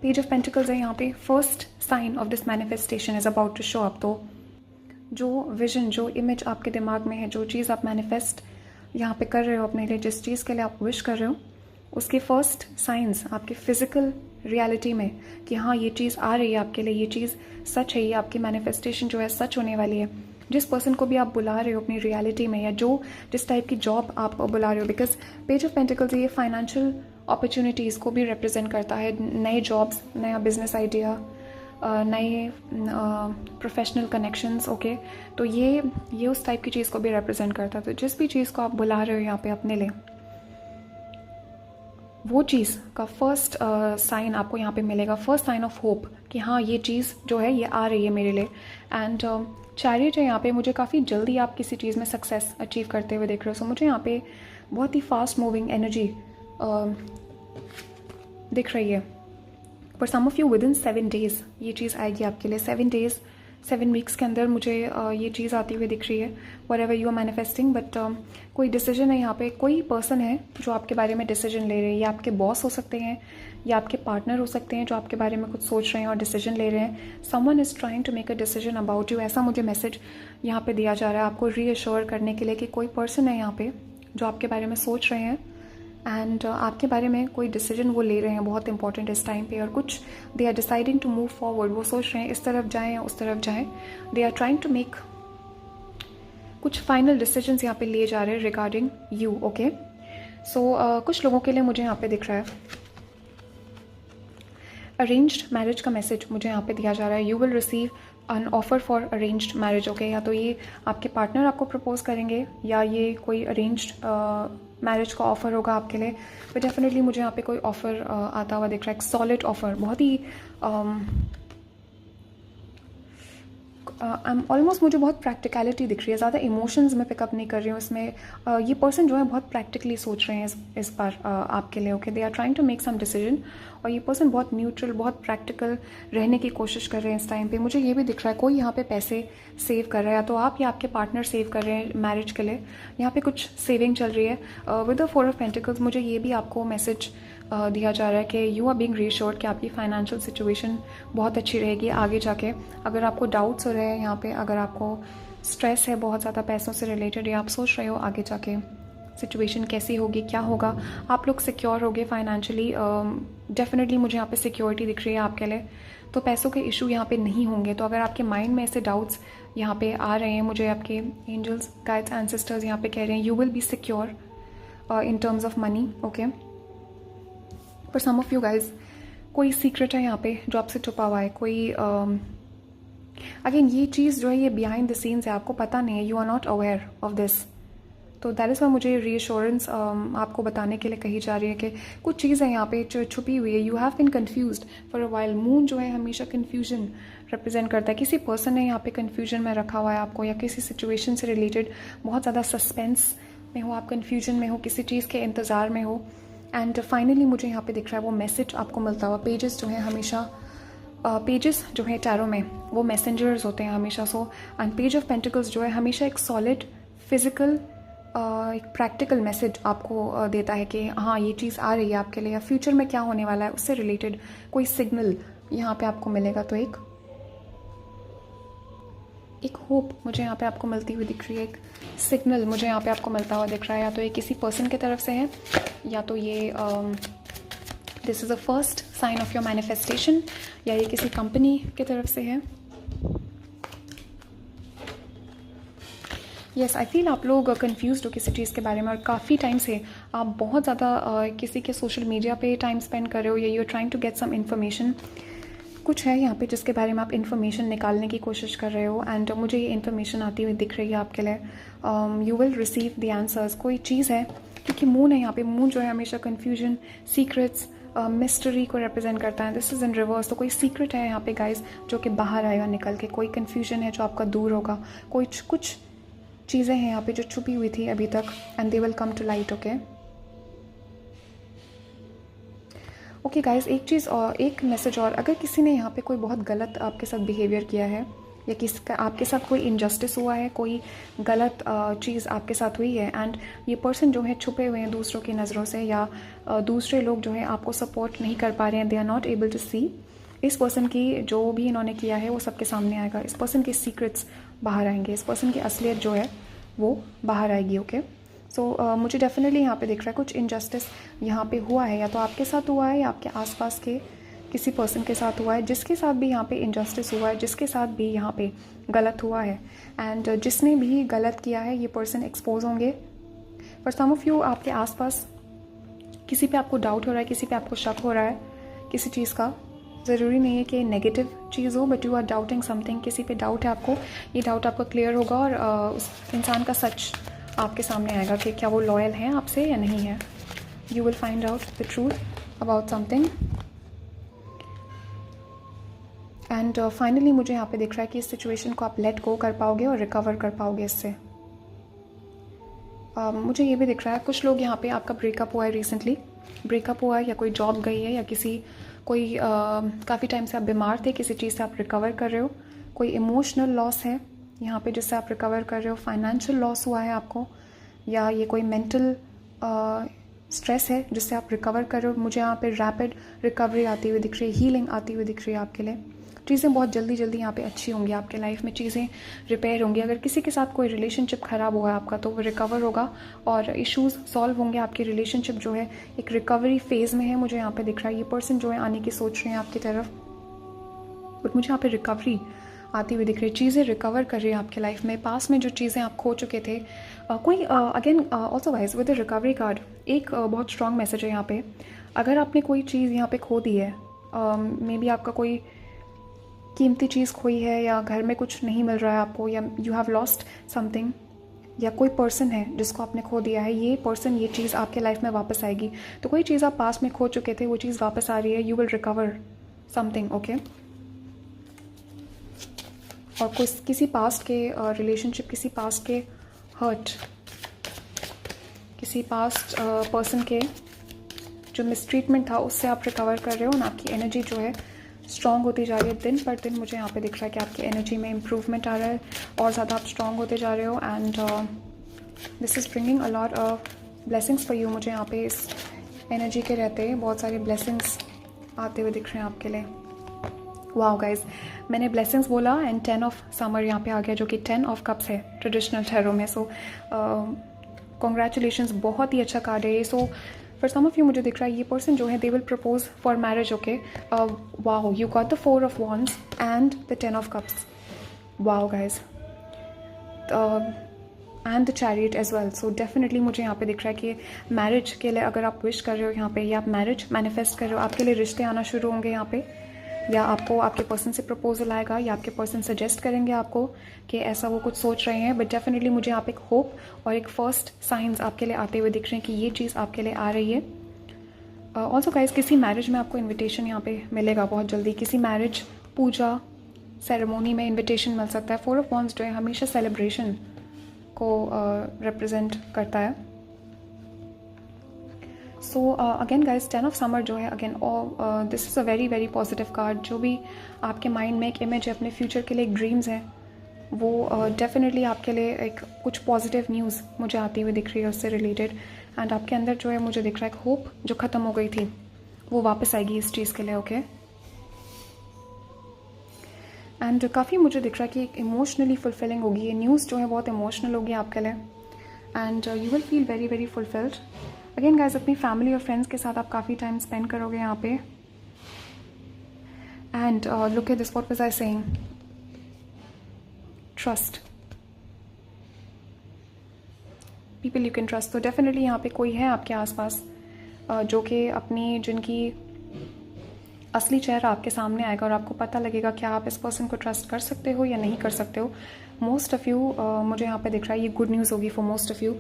page of pentacles है यहाँ पे। First sign of this manifestation is about to show up. तो जो विजन, जो इमेज आपके दिमाग में है, जो चीज़ आप मैनिफेस्ट यहाँ पे कर रहे हो अपने लिए, जिस चीज़ के लिए आप विश कर रहे हो, उसके फर्स्ट साइंस आपके फिजिकल रियलिटी में कि हाँ ये चीज़ आ रही है आपके लिए, ये चीज़ सच है, ये आपकी मैनिफेस्टेशन जो है सच होने वाली है। जिस पर्सन को भी आप बुला रहे हो अपनी रियलिटी में या जिस टाइप की जॉब आप बुला रहे हो, बिकॉज पेज ऑफ पेंटिकल्स ये फाइनेंशियल अपॉर्चुनिटीज़ को भी रिप्रेजेंट करता है। नए जॉब्स, नया बिजनेस आइडिया, नए प्रोफेशनल कनेक्शंस। ओके तो ये उस टाइप की चीज़ को भी रिप्रेजेंट करता है। तो जिस भी चीज़ को आप बुला रहे हो यहाँ पे अपने लिए, वो चीज़ का फर्स्ट साइन आपको यहाँ पे मिलेगा, फर्स्ट साइन ऑफ होप कि हाँ ये चीज़ जो है ये आ रही है मेरे लिए। एंड चैरियट है यहाँ पे, मुझे काफ़ी जल्दी आप किसी चीज़ में सक्सेस अचीव करते हुए देख रहे हो। सो मुझे यहाँ पे बहुत ही फास्ट मूविंग एनर्जी दिख रही है। पर some of you within 7 days ये चीज़ आएगी आपके लिए। 7 डेज़ 7 वीक्स के अंदर मुझे ये चीज़ आती हुई दिख रही है। Whatever you are manifesting, but कोई डिसीजन है यहाँ पे, कोई पर्सन है जो आपके बारे में डिसीजन ले रहे हैं। या आपके बॉस हो सकते हैं या आपके पार्टनर हो सकते हैं जो आपके बारे में कुछ सोच रहे हैं और डिसीजन ले रहे हैं। Someone is trying to make a decision about you, ऐसा मुझे मैसेज यहाँ पे दिया जा रहा है आपको रीअश्योर करने के लिए कि कोई पर्सन है यहाँ पे जो आपके बारे में सोच रहे हैं एंड आपके बारे में कोई डिसीजन वो ले रहे हैं बहुत इंपॉर्टेंट इस टाइम पे। और कुछ they are deciding to move forward, वो सोच रहे हैं इस तरफ जाएं या उस तरफ जाएं। They are trying to make कुछ फाइनल डिसीजंस यहाँ पे लिए जा रहे हैं रिगार्डिंग यू। ओके सो कुछ लोगों के लिए मुझे यहाँ पे दिख रहा है अरेंज्ड मैरिज का मैसेज मुझे यहाँ पे दिया जा रहा है। You will receive an offer for arranged marriage. Okay या तो ये आपके पार्टनर आपको प्रपोज करेंगे या ये कोई अरेंज्ड मैरिज का ऑफ़र होगा आपके लिए। बट डेफिनेटली मुझे यहाँ पे कोई ऑफ़र आता हुआ दिख रहा है, एक सॉलिड ऑफ़र, बहुत ही ऑलमोस्ट मुझे बहुत प्रैक्टिकलिटी दिख रही है, ज़्यादा इमोशंस में पिकअप नहीं कर रही हूँ इसमें। ये पर्सन जो है बहुत प्रैक्टिकली सोच रहे हैं इस बार आपके लिए। Okay they are trying to make some decision और ये पर्सन बहुत न्यूट्रल, बहुत प्रैक्टिकल रहने की कोशिश कर रहे हैं इस टाइम पे। मुझे ये भी दिख रहा है कोई यहाँ पे पैसे सेव कर रहा है, या तो आप या आपके पार्टनर सेव कर रहे हैं मैरिज के लिए। यहाँ पे कुछ सेविंग चल रही है। विद द 4 ऑफ पेंटिकल्स मुझे ये भी आपको मैसेज दिया जा रहा है कि यू आर बीइंग रीअश्योर्ड कि आपकी फाइनेंशियल सिचुएशन बहुत अच्छी रहेगी आगे जाके। अगर आपको डाउट्स हो रहे हैं यहाँ पे, अगर आपको स्ट्रेस है बहुत ज़्यादा पैसों से रिलेटेड, या आप सोच रहे हो आगे जाके सिचुएशन कैसी होगी, क्या होगा, आप लोग सिक्योर होगे फाइनेंशियली। डेफिनेटली मुझे यहाँ पे सिक्योरिटी दिख रही है आपके लिए, तो पैसों के इशू यहाँ पे नहीं होंगे। तो अगर आपके माइंड में ऐसे डाउट्स यहाँ पे आ रहे हैं, मुझे आपके एंजल्स, गाइड्स, एंसेस्टर्स यहाँ पे कह रहे हैं you will be secure in terms of money, okay. For some of you guys कोई सीक्रेट है यहाँ पे जो आपसे छुपा हुआ है, कोई अगेन ये चीज़ जो है ये बिहाइंड द सीन्स है, आपको पता नहीं है, you are not aware of this. तो दैट इज़ वाई मुझे रीअश्योरेंस आपको बताने के लिए कही जा रही है कि कुछ चीज़ है यहाँ पे जो छुपी हुई है। You have been confused for a while. Moon जो है हमेशा कन्फ्यूजन रिप्रेजेंट करता है। किसी पर्सन ने यहाँ पे कन्फ्यूजन में रखा हुआ है आपको, या किसी सिचुएशन से रिलेटेड बहुत ज़्यादा सस्पेंस में हो, आप कन्फ्यूजन में हो, किसी चीज़ के इंतज़ार में हो। एंड फाइनली मुझे यहाँ पे दिख रहा है वो मैसेज आपको मिलता हुआ। पेजेस जो है हमेशा पेजेस जो है टैरो में वो मैसेंजर्स होते हैं हमेशा। So and page of pentacles जो है हमेशा एक सॉलिड फिजिकल एक प्रैक्टिकल मैसेज आपको देता है कि हाँ ये चीज़ आ रही है आपके लिए, या फ्यूचर में क्या होने वाला है उससे रिलेटेड कोई सिग्नल यहाँ पे आपको मिलेगा। तो एक होप मुझे यहाँ पे आपको मिलती हुई दिख रही है, एक सिग्नल मुझे यहाँ पे आपको मिलता हुआ दिख रहा है। या तो ये किसी पर्सन की तरफ से है, या तो ये this is a first sign of your manifestation, या ये किसी कंपनी की तरफ से है। यस, आई फील आप लोग कंफ्यूज हो किसी चीज़ के बारे में, और काफ़ी टाइम से आप बहुत ज़्यादा किसी के सोशल मीडिया पे टाइम स्पेंड कर रहे हो, या you are trying to get some information. कुछ है यहाँ पे जिसके बारे में आप इन्फॉर्मेशन निकालने की कोशिश कर रहे हो, एंड मुझे ये इन्फॉर्मेशन आती हुई दिख रही है आपके लिए। You will receive the answers. कोई चीज़ है, क्योंकि मून है यहाँ पे, मून जो है हमेशा कन्फ्यूजन, सीक्रेट्स, मिस्ट्री को रिप्रेजेंट करता है। This is in reverse. तो कोई सीक्रेट है यहाँ पे गाइज जो कि बाहर आएगा निकल के, कोई कन्फ्यूजन है जो आपका दूर होगा, कुछ चीज़ें हैं यहाँ पे जो छुपी हुई थी अभी तक, and they will come to light, okay. Okay guys, एक चीज़ और, एक मैसेज और, अगर किसी ने यहाँ पे कोई बहुत गलत आपके साथ बिहेवियर किया है, या किसी का आपके साथ कोई इनजस्टिस हुआ है, कोई गलत चीज़ आपके साथ हुई है, एंड ये पर्सन जो है छुपे हुए हैं दूसरों की नज़रों से, या दूसरे लोग जो है आपको सपोर्ट नहीं कर पा रहे हैं, they are not able to see, इस पर्सन की जो भी इन्होंने किया है वो सबके सामने आएगा। इस पर्सन के सीक्रेट्स बाहर आएंगे, इस पर्सन की असलियत जो है वो बाहर आएगी, ओके। सो मुझे डेफिनेटली यहाँ पे दिख रहा है कुछ इनजस्टिस यहाँ पे हुआ है, या तो आपके साथ हुआ है, या आपके आसपास के किसी पर्सन के साथ हुआ है, जिसके साथ भी यहाँ पे इनजस्टिस हुआ है, जिसके साथ भी यहाँ पे गलत हुआ है, एंड जिसने भी गलत किया है ये पर्सन एक्सपोज होंगे। फॉर सम ऑफ यू आपके आसपास किसी पे आपको डाउट हो रहा है, किसी पे आपको शक हो रहा है किसी चीज़ का, ज़रूरी नहीं है कि नेगेटिव चीज़ हो, but you are doubting something, किसी पे डाउट है आपको, ये डाउट आपका क्लियर होगा, और उस इंसान का सच आपके सामने आएगा कि क्या वो लॉयल है आपसे या नहीं है। You will find out the truth about something. And finally मुझे यहाँ पे दिख रहा है कि इस सिचुएशन को आप लेट गो कर पाओगे और रिकवर कर पाओगे इससे। मुझे ये भी दिख रहा है कुछ लोग यहाँ पे, आपका ब्रेकअप हुआ है रिसेंटली, ब्रेकअप हुआ है, या कोई जॉब गई है, या कोई काफ़ी टाइम से आप बीमार थे, किसी चीज़ से आप रिकवर कर रहे हो, कोई इमोशनल लॉस है यहाँ पे जिससे आप रिकवर कर रहे हो, फाइनेंशियल लॉस हुआ है आपको, या ये कोई मेंटल स्ट्रेस है जिससे आप रिकवर कर रहे हो। मुझे यहाँ पे रैपिड रिकवरी आती हुई दिख रही है, हीलिंग आती हुई दिख रही है आपके लिए। चीज़ें बहुत जल्दी जल्दी यहाँ पे अच्छी होंगी आपके लाइफ में, चीज़ें रिपेयर होंगी। अगर किसी के साथ कोई रिलेशनशिप ख़राब हुआ है आपका, तो वो रिकवर होगा और इश्यूज़ सॉल्व होंगे। आपकी रिलेशनशिप जो है एक रिकवरी फेज़ में है, मुझे यहाँ पे दिख रहा है। ये पर्सन जो है आने की सोच रहे हैं आपकी तरफ, बट मुझे यहाँ पे रिकवरी आती हुई दिख रही है, चीज़ें रिकवर कर रही है आपके लाइफ में। पास में जो चीज़ें आप खो चुके थे, कोई again also wise with the recovery card एक बहुत स्ट्रॉन्ग मैसेज है यहाँ पे। अगर आपने कोई चीज़ यहाँ पे खो दी है, मे बी आपका कोई कीमती चीज़ खोई है, या घर में कुछ नहीं मिल रहा है आपको, या यू हैव लॉस्ट समथिंग, या कोई पर्सन है जिसको आपने खो दिया है, ये पर्सन ये चीज़ आपके लाइफ में वापस आएगी। तो कोई चीज़ आप पास में खो चुके थे, वो चीज़ वापस आ रही है, you will recover something, okay. और किसी पास्ट के रिलेशनशिप, किसी पास्ट के हर्ट, किसी पास्ट पर्सन के जो मिसट्रीटमेंट था उससे आप रिकवर कर रहे हो, ना आपकी एनर्जी जो है स्ट्रॉन्ग होती जा रही है दिन पर दिन। मुझे यहाँ पे दिख रहा है कि आपकी एनर्जी में इम्प्रूवमेंट आ रहा है और ज़्यादा आप स्ट्रॉन्ग होते जा रहे हो, and this is bringing a lot of blessings for you. मुझे यहाँ पे इस एनर्जी के रहते बहुत सारे ब्लेसिंग्स आते हुए दिख रहे हैं आपके लिए, वाओ गाइज, मैंने ब्लेसिंग्स बोला एंड 10 ऑफ समर यहाँ पे आ गया, जो कि 10 ऑफ कप्स है ट्रेडिशनल टैरो में। सो कॉन्ग्रेचुलेशंस, बहुत ही अच्छा कार्ड है ये। So for some of you मुझे दिख रहा है ये पर्सन जो है they will propose for marriage. Okay, wow, you got the 4 of wands and the 10 of cups. Wow guys, and the chariot as well. So definitely मुझे यहाँ पे दिख रहा है कि मैरिज के लिए अगर आप विश कर रहे हो यहाँ पे, या आप मैरिज मैनिफेस्ट कर रहे हो, आपके लिए रिश्ते आना शुरू होंगे यहाँ पे, या आपको आपके पर्सन से प्रपोजल आएगा, या आपके पर्सन सजेस्ट करेंगे आपको कि ऐसा वो कुछ सोच रहे हैं। बट डेफिनेटली मुझे यहाँ पे एक होप और एक फर्स्ट साइंस आपके लिए आते हुए दिख रहे हैं कि ये चीज़ आपके लिए आ रही है। ऑल्सो गाइज, किसी मैरिज में आपको इन्विटेशन यहाँ पे मिलेगा बहुत जल्दी, किसी मैरिज पूजा सेरेमोनी में इन्विटेशन मिल सकता है। 4 ऑफ वॉन्ड्स जो है हमेशा सेलिब्रेशन को रिप्रेजेंट करता है। So again guys, 10 of summer जो है again this is a very very positive card. जो भी आपके माइंड में एक इमेज है अपने फ्यूचर के लिए, एक ड्रीम्स हैं, वो डेफिनेटली आपके लिए एक कुछ पॉजिटिव न्यूज़ मुझे आती हुई दिख रही है उससे रिलेटेड। एंड आपके अंदर जो है मुझे दिख रहा है एक होप जो ख़त्म हो गई थी वो वापस आएगी इस चीज़ के लिए। ओके, एंड काफ़ी मुझे दिख रहा है कि एक इमोशनली फुलफिलिंग होगी ये न्यूज़ जो है, बहुत इमोशनल होगी आपके लिए। And you will feel very very fulfilled. Again guys, अपनी फैमिली और फ्रेंड्स के साथ आप काफ़ी टाइम स्पेंड करोगे यहाँ पे। And look at this, what was I saying, trust, people you can trust. तो डेफिनेटली यहाँ पे कोई है आपके आसपास जो कि अपनी, जिनकी असली चेहरा आपके सामने आएगा और आपको पता लगेगा कि आप इस पर्सन को ट्रस्ट कर सकते हो या नहीं कर सकते हो। मोस्ट ऑफ़ यू मुझे यहाँ पे दिख रहा है ये गुड न्यूज़ होगी फॉर मोस्ट ऑफ़ यू।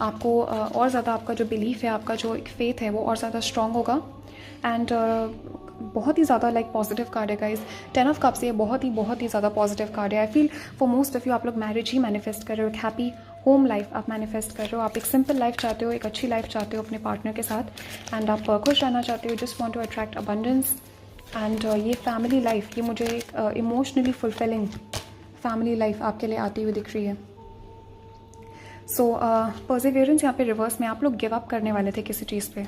आपको और ज़्यादा आपका जो बिलीफ है, आपका जो एक फेथ है वो और ज़्यादा स्ट्रॉन्ग होगा। एंड बहुत ही ज़्यादा लाइक पॉजिटिव कार्ड है गाइज। 10 ऑफ कप्स ये बहुत ही ज़्यादा पॉजिटिव कार्ड है। I feel for most of you आप लोग मैरिज ही मैनिफेस्ट कर रहे हो, एक हैप्पी होम लाइफ आप मैनिफेस्ट कर रहे हो, आप एक सिंपल लाइफ चाहते हो, एक अच्छी लाइफ चाहते हो अपने पार्टनर के साथ, एंड आप खुश रहना चाहते हो, just want to attract abundance. And ये फैमिली लाइफ, ये मुझे एक इमोशनली फुलफिलिंग फैमिली लाइफ आपके लिए आती हुई दिख रही है। सो परसिवियरेंस यहाँ पे रिवर्स में, आप लोग गिव अप करने वाले थे किसी चीज़ पे।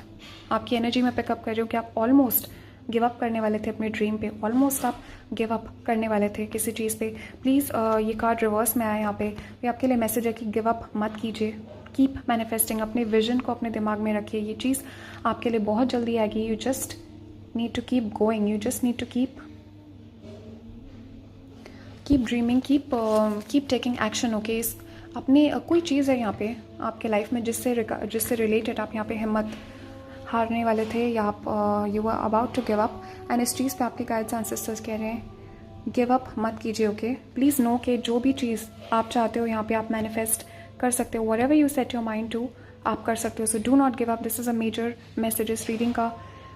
आपकी एनर्जी में पिकअप कर रही हूँ कि आप ऑलमोस्ट गिव अप करने वाले थे अपने ड्रीम पे, ऑलमोस्ट आप गिव अप करने वाले थे किसी चीज़ पे। प्लीज़ ये कार्ड रिवर्स में आया यहाँ पे, ये आपके लिए मैसेज है कि गिव अप मत कीजिए, कीप मैनिफेस्टिंग, अपने विजन को अपने दिमाग में रखिए, ये चीज़ आपके लिए बहुत जल्दी आएगी। You just need to keep going, you just need to keep dreaming, keep taking action। okay, अपनी कोई चीज़ है यहाँ पे आपके लाइफ में जिससे रिलेटेड आप यहाँ पे हिम्मत हारने वाले थे, या आप you are about to give up, and इस चीज़ पे आपके गाइड्स एंड सिस्टर्स कह रहे हैं गिव अप मत कीजिए। ओके, प्लीज़ नो कि जो भी चीज़ आप चाहते हो यहाँ पे आप मैनिफेस्ट कर सकते हो, whatever you set your mind to आप कर सकते हो। So do not give up, this is a major message इस रीडिंग का।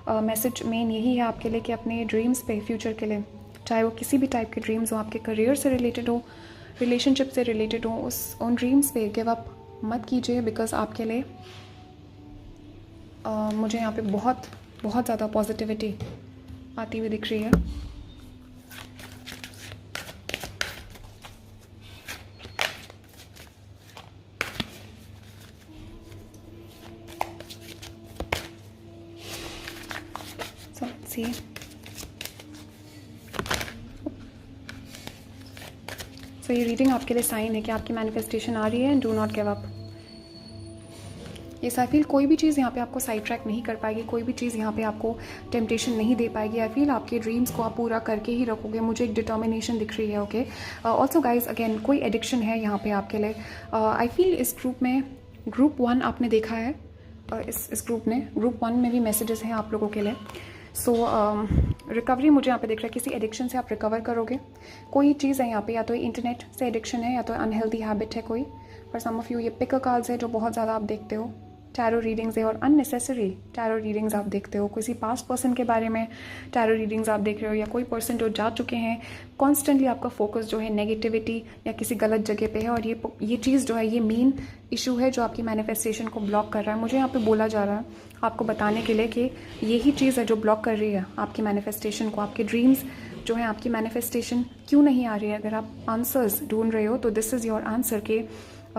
मैसेज मेन यही है आपके लिए कि अपने ड्रीम्स पे, फ्यूचर के लिए, चाहे वो किसी भी टाइप के ड्रीम्स हो, आपके करियर से रिलेटेड हो, रिलेशनशिप से रिलेटेड हो, उन ड्रीम्स पे गिव अप मत कीजिए, बिकॉज आपके लिए मुझे यहाँ पे बहुत ज़्यादा पॉजिटिविटी आती हुई दिख रही है। सो ये रीडिंग आपके लिए साइन है कि आपकी मैनिफेस्टेशन आ रही है, and do not give up. ये आई फील कोई भी चीज़ यहाँ पे आपको साइड ट्रैक नहीं कर पाएगी, कोई भी चीज़ यहाँ पे आपको टेम्पटेशन नहीं दे पाएगी। आई फील आपके ड्रीम्स को आप पूरा करके ही रखोगे, मुझे एक डिटर्मिनेशन दिख रही है। ओके, ऑल्सो गाइज अगेन कोई एडिक्शन है यहाँ पे आपके लिए। आई फील इस ग्रुप में, ग्रुप 1 आपने देखा है, इस ग्रुप वन में भी मैसेजेस हैं आप लोगों के लिए। सो रिकवरी मुझे यहाँ पे दिख रहा है, किसी एडिक्शन से आप रिकवर करोगे। कोई चीज़ है यहाँ पे, या तो इंटरनेट से एडिक्शन है, या तो अनहेल्दी हैबिट है कोई। फॉर सम ऑफ यू ये पिकर कार्ड्स है जो बहुत ज़्यादा आप देखते हो, टैरो रीडिंग्स है, और अननेसेसरी टैरो रीडिंग्स आप देखते हो, किसी पास्ट पर्सन के बारे में टैरो रीडिंग्स आप देख रहे हो, या कोई पर्सन जो जा चुके हैं। कॉन्स्टेंटली आपका फोकस जो है नेगेटिविटी या किसी गलत जगह पे है, और ये चीज़ जो है ये मेन इशू है जो आपकी मैनिफेस्टेशन को ब्लॉक कर रहा है। मुझे यहाँ पे बोला जा रहा है आपको बताने के लिए कि यही चीज़ है जो ब्लॉक कर रही है आपकी मैनिफेस्टेशन को, आपके ड्रीम्स जो है, आपकी मैनिफेस्टेशन क्यों नहीं आ रही है। अगर आप आंसर्स ढूंढ रहे हो तो दिस इज़ योर आंसर, कि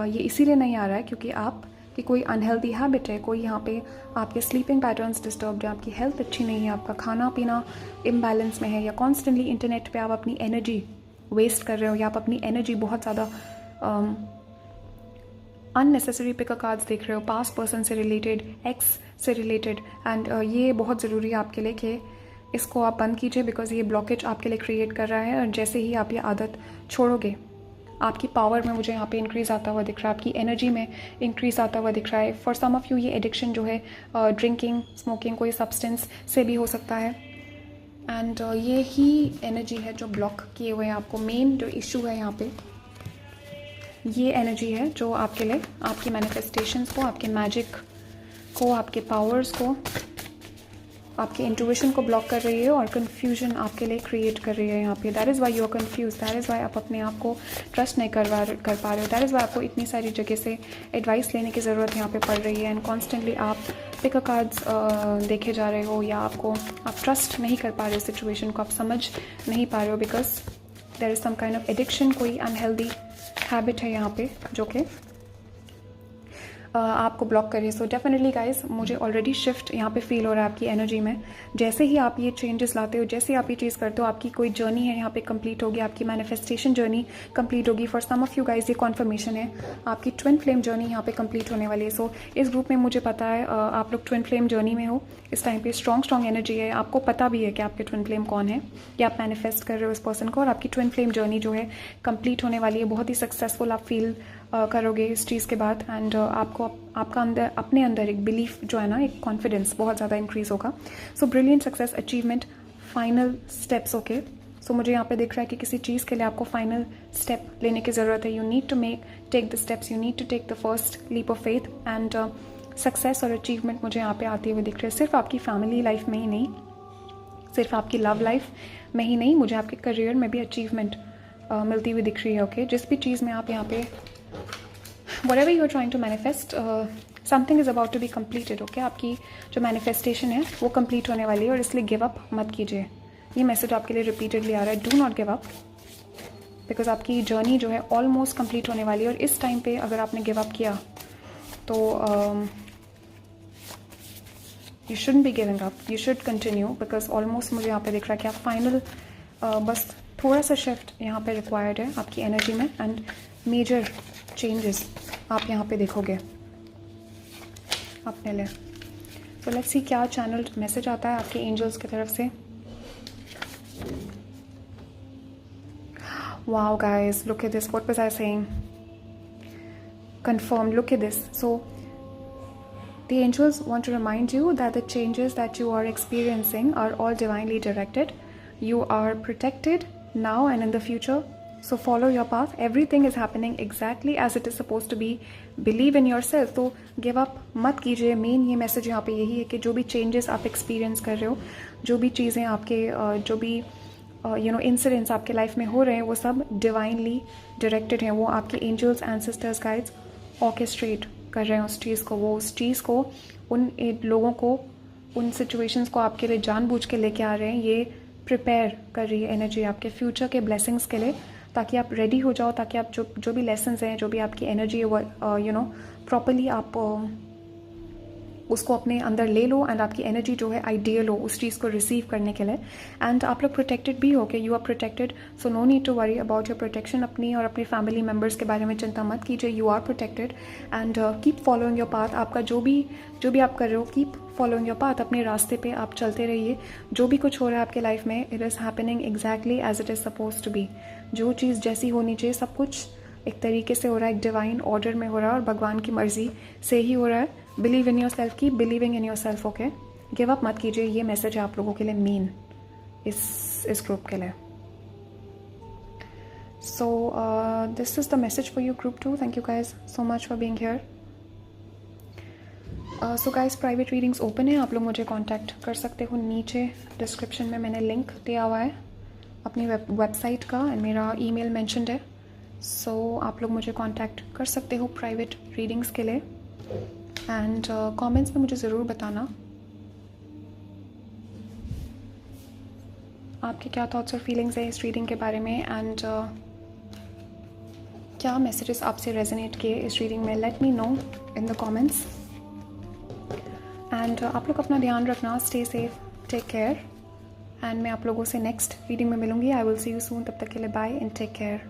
ये इसीलिए नहीं आ रहा है क्योंकि आप कि कोई अनहेल्दी हैबिट है, कोई यहाँ पे आपके स्लीपिंग पैटर्न्स डिस्टर्ब्ड है, आपकी हेल्थ अच्छी नहीं है, आपका खाना पीना इम्बैलेंस में है, या कॉन्स्टेंटली इंटरनेट पे आप अपनी एनर्जी वेस्ट कर रहे हो, या आप अपनी एनर्जी बहुत ज़्यादा अननेसेसरी पिक कार्ड्स देख रहे हो, पास्ट पर्सन से रिलेटेड, एक्स से रिलेटेड, एंड ये बहुत ज़रूरी है आपके लिए कि इसको आप बंद कीजिए, बिकॉज ये ब्लॉकेज आपके लिए क्रिएट कर रहा है। और जैसे ही आप ये आदत छोड़ोगे, आपकी पावर में मुझे यहाँ पे इंक्रीज़ आता हुआ दिख रहा है, आपकी एनर्जी में इंक्रीज़ आता हुआ दिख रहा है। फॉर सम ऑफ यू ये एडिक्शन जो है ड्रिंकिंग, स्मोकिंग, कोई सब्सटेंस से भी हो सकता है, एंड ये ही एनर्जी है जो ब्लॉक किए हुए हैं आपको। मेन जो इशू है यहाँ पे ये एनर्जी है जो आपके लिए आपकी मैनिफेस्टेशंस को, आपके मैजिक को, आपके पावर्स को, आपके इंट्यूशन को ब्लॉक कर रही है और कन्फ्यूजन आपके लिए क्रिएट कर रही है यहाँ पे। That is why you are confuse, that is why आप अपने आप को ट्रस्ट नहीं कर पा रहे हो, दैट इज़ वाई आपको इतनी सारी जगह से एडवाइस लेने की ज़रूरत यहाँ पे पड़ रही है, एंड कॉन्स्टेंटली आप पिक कार्ड्स देखे जा रहे हो, या आपको आप ट्रस्ट नहीं कर पा रहे हो सिचुएशन को, आप समझ नहीं पा रहे हो, because there is some kind of addiction, कोई अनहेल्दी हैबिट है यहाँ पे जो कि आपको ब्लॉक करे। सो डेफिनेटली गाइस, मुझे ऑलरेडी शिफ्ट यहाँ पे फील हो रहा है आपकी एनर्जी में। जैसे ही आप ये चेंजेस लाते हो, जैसे ही आप ये चीज़ करते हो, आपकी कोई जर्नी है यहाँ पे कंप्लीट होगी, आपकी मैनिफेस्टेशन जर्नी कंप्लीट होगी। For some of you guys ये कॉन्फर्मेशन है, आपकी ट्विन फ्लेम जर्नी यहाँ पे कंप्लीट होने वाली है। सो इस ग्रुप में मुझे पता है आप लोग ट्विन फ्लेम जर्नी में हो इस टाइम पे, स्ट्रॉन्ग एनर्जी है, आपको पता भी है कि आपके ट्विन फ्लेम कौन है, या आप मैनिफेस्ट कर रहे हो इस पर्सन को, और आपकी ट्विन फ्लेम जर्नी जो है कंप्लीट होने वाली है। बहुत ही सक्सेसफुल आप फील करोगे इस चीज़ के बाद, एंड आपको आपका अंदर, अपने अंदर एक बिलीफ जो है ना, एक कॉन्फिडेंस बहुत ज़्यादा इंक्रीज़ होगा। So brilliant success achievement, final steps. Okay, so मुझे यहाँ पे दिख रहा है कि किसी चीज़ के लिए आपको फाइनल स्टेप लेने की ज़रूरत है। You need to take the steps, you need to take the first leap of faith, and success और अचीवमेंट मुझे यहाँ पे आते हुए दिख रहे हैं। सिर्फ आपकी फैमिली लाइफ में ही नहीं, सिर्फ आपकी लव लाइफ में ही नहीं, मुझे आपके करियर में भी अचीवमेंट मिलती हुई दिख रही है। ओके, जिस भी चीज़ में आप यहाँ पे whatever you are trying to manifest, something is about to be completed. Okay, आपकी जो मैनिफेस्टेशन है वो कंप्लीट होने वाली है, और इसलिए गिव अप मत कीजिए। ये मैसेज आपके लिए रिपीटेडली आ रहा है, do not give up, because आपकी जर्नी जो है ऑलमोस्ट कंप्लीट होने वाली है। और इस टाइम पे अगर आपने गिव अप किया तो you shouldn't be giving up, you should continue, because almost मुझे यहाँ पे दिख रहा है कि आप फाइनल बस थोड़ा सा शिफ्ट यहाँ पे रिक्वायर्ड है आपकी एनर्जी में, एंड मेजर चेंजेस आप यहाँ पे देखोगे अपने लिए। तो लेट्स सी क्या चैनल मैसेज आता है आपके एंजल्स की तरफ से। Wow guys, look at this, what was I saying, confirmed, look at this. So the angels want to remind you that the changes that you are experiencing are all divinely directed. You are protected now and in the future. So follow your path. Everything is happening exactly as it is supposed to be. Believe in yourself. तो give up मत कीजिए। Main ये message यहाँ पे यही है कि जो भी चेंजेस आप एक्सपीरियंस कर रहे हो, जो भी चीज़ें आपके जो भी इंसिडेंट्स आपके लाइफ में हो रहे हैं, वो सब डिवाइनली डायरेक्टेड हैं। वो आपके एंजल्स, एंसेस्टर्स, गाइड्स ऑर्केस्ट्रेट कर रहे हैं उस चीज़ को, वो उस चीज़ को, उन लोगों को, उन सिचुएशंस को आपके लिए जानबूझ के लेके आ रहे हैं। ये प्रिपेयर कर रही है एनर्जी आपके फ्यूचर के ब्लेसिंग्स के लिए, ताकि आप रेडी हो जाओ, ताकि आप जो भी लेसन्स हैं, जो भी आपकी एनर्जी है, वो प्रॉपरली आप उसको अपने अंदर ले लो, एंड आपकी एनर्जी जो है आइडियल हो उस चीज़ को रिसीव करने के लिए। एंड आप लोग प्रोटेक्टेड भी हो, कि you are protected, so no need to worry about your protection. अपनी और अपनी फैमिली मेम्बर्स के बारे में चिंता मत कीजिए, you are protected, and keep following your path. आपका जो भी आप कर रहे हो, कीप फॉलोइंग योर पाथ, अपने रास्ते पे आप चलते रहिए। जो भी कुछ हो रहा है आपके लाइफ में, it is happening exactly as it is suppose to be. जो चीज़ जैसी होनी चाहिए, सब कुछ एक तरीके से हो रहा है, एक डिवाइन ऑर्डर में हो रहा है, और भगवान की मर्जी से ही हो रहा है। Believe in your self, keep believing in your self. Okay, give up मत कीजिए। ये मैसेज है आप लोगों के लिए मेन इस ग्रुप के लिए। So this is the message for you group 2। Thank you guys so much for being here. So guys, private readings open है, आप लोग मुझे कॉन्टैक्ट कर सकते हो। नीचे डिस्क्रिप्शन में मैंने लिंक दिया हुआ है अपनी वेबसाइट का, एंड मेरा ईमेल मेंशन्ड है। सो आप लोग मुझे कांटेक्ट कर सकते हो प्राइवेट रीडिंग्स के लिए, एंड कमेंट्स में मुझे ज़रूर बताना आपके क्या थॉट्स और फीलिंग्स है इस रीडिंग के बारे में। एंड क्या मैसेजेस आपसे रेजोनेट किए इस रीडिंग में, let me know in the comments. And आप लोग अपना ध्यान रखना, stay safe, take care, and मैं आप लोगों से नेक्स्ट रीडिंग में मिलूंगी। आई विल सी यू सून, तब तक के लिए बाय एंड टेक केयर।